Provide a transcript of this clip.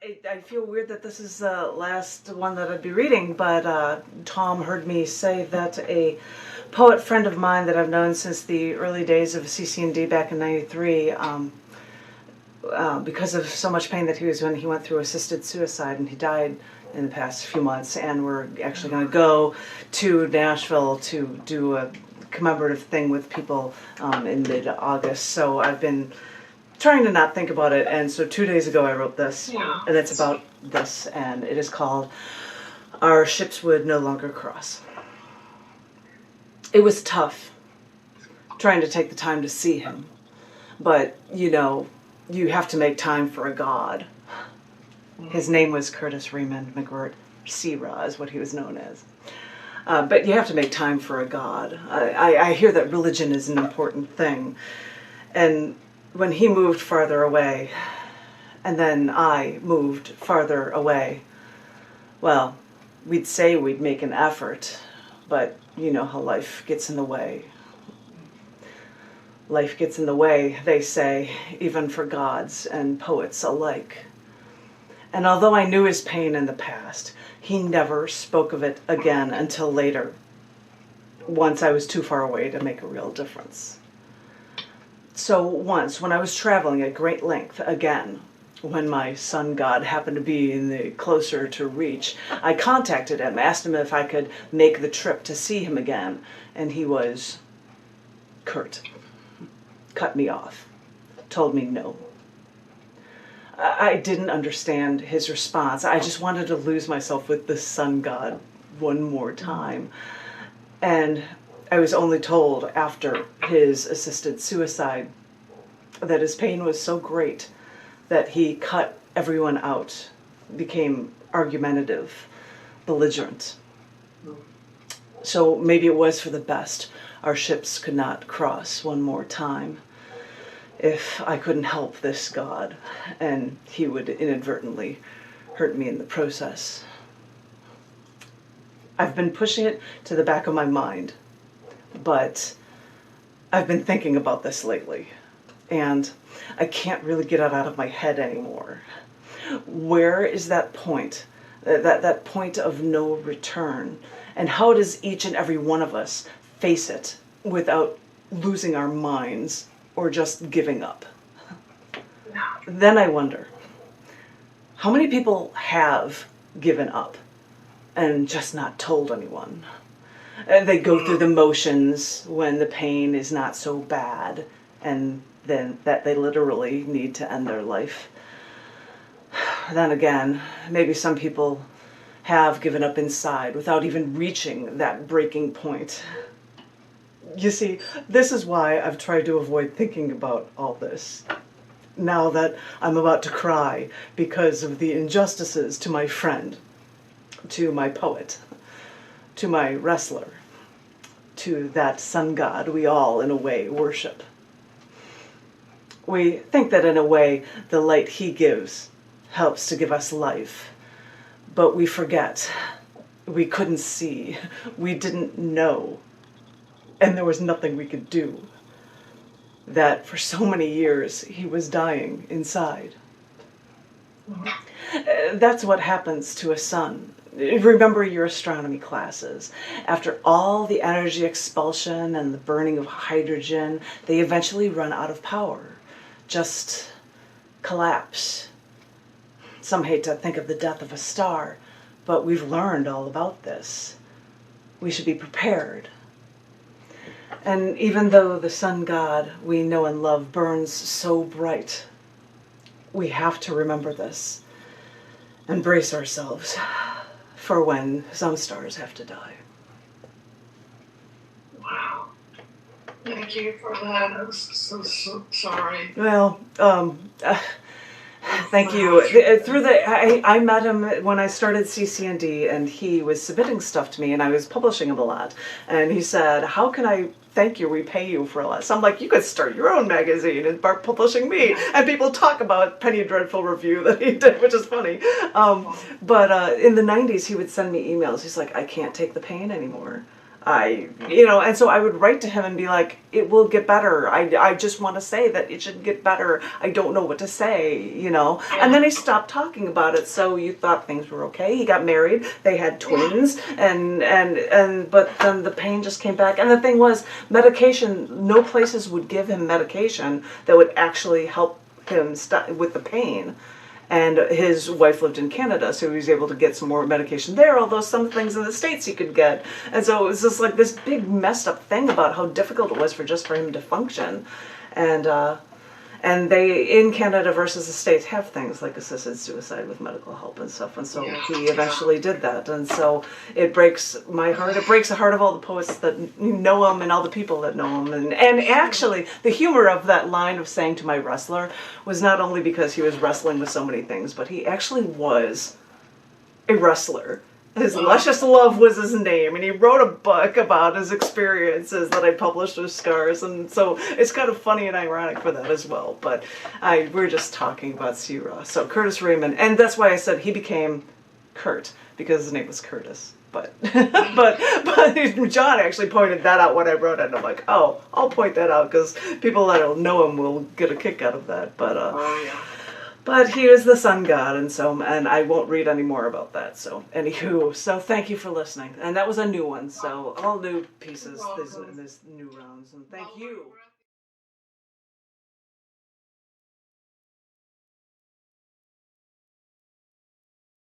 I feel weird that this is the last one that I'd be reading, but Tom heard me say that a poet friend of mine that I've known since the early days of CC&D back in '93, because of so much pain that he was in, he went through assisted suicide and he died in the past few months, and we're actually going to go to Nashville to do a commemorative thing with people in mid-August. So I've been trying to not think about it, and so 2 days ago I wrote this, and it's about this, and it is called Our Ships Would No Longer Cross. It was tough trying to take the time to see him, but you know, you have to make time for a god. His name was Curtis Raymond McGuirt. C Ra is what he was known as. But you have to make time for a god. I hear that religion is an important thing, and when he moved farther away, and then I moved farther away, well, we'd say we'd make an effort, but you know how life gets in the way. Life gets in the way, they say, even for gods and poets alike. And although I knew his pain in the past, he never spoke of it again until later, once I was too far away to make a real difference. So once, when I was traveling at great length again, when my sun god happened to be in the closer to reach, I contacted him, asked him if I could make the trip to see him again, and he was curt, cut me off, told me no. I didn't understand his response. I just wanted to lose myself with the sun god one more time. And I was only told after his assisted suicide that his pain was so great that he cut everyone out, became argumentative, belligerent. So maybe it was for the best our ships could not cross one more time. If I couldn't help this god, and he would inadvertently hurt me in the process. I've been pushing it to the back of my mind, but I've been thinking about this lately, and I can't really get it out of my head anymore. Where is that point, that point of no return, and how does each and every one of us face it without losing our minds or just giving up? Then I wonder, how many people have given up and just not told anyone? They go through the motions when the pain is not so bad, and then that they literally need to end their life. Then again, maybe some people have given up inside without even reaching that breaking point. You see, this is why I've tried to avoid thinking about all this. Now that I'm about to cry because of the injustices to my friend, to my poet, to my wrestler, to that sun god we all, in a way, worship. We think that in a way the light he gives helps to give us life, but we forget. We couldn't see. We didn't know. And there was nothing we could do. That for so many years he was dying inside. That's what happens to a sun. Remember your astronomy classes. After all the energy expulsion and the burning of hydrogen, they eventually run out of power. Just collapse. Some hate to think of the death of a star, but we've learned all about this. We should be prepared. And even though the sun god we know and love burns so bright, we have to remember this and brace ourselves for when some stars have to die. Wow. Thank you for that. I'm so sorry. Well, thank you. I met him when I started CC&D, and he was submitting stuff to me, and I was publishing him a lot. And he said, "How can I thank you, repay you for a lot?" So I'm like, "You could start your own magazine and start publishing me." And people talk about Penny Dreadful review that he did, which is funny. But in the 90s, he would send me emails. He's like, "I can't take the pain anymore. and so I would write to him and be like, it will get better. I just want to say that it should get better. I don't know what to say, And then he stopped talking about it, so you thought things were okay. He got married, they had twins, but then the pain just came back. And the thing was, medication, no places would give him medication that would actually help him stop with the pain. And his wife lived in Canada, so he was able to get some more medication there, although some things in the States he could get. And so it was just like this big messed up thing about how difficult it was for him to function. And they, in Canada versus the States, have things like assisted suicide with medical help and stuff. And so he eventually did that. And so it breaks my heart. It breaks the heart of all the poets that know him and all the people that know him. And actually, the humor of that line of saying to my wrestler was not only because he was wrestling with so many things, but he actually was a wrestler. His Luscious Love was his name, and he wrote a book about his experiences that I published with Scars, and so it's kind of funny and ironic for that as well. But we're just talking about C Ra. So Curtis Raymond, and that's why I said he became Kurt, because his name was Curtis. But John actually pointed that out when I wrote it, and I'm like, oh, I'll point that out because people that don't know him will get a kick out of that. But he is the sun god, and I won't read any more about that. So, anywho, so thank you for listening. And that was a new one, so all new pieces, these new rounds, and thank you.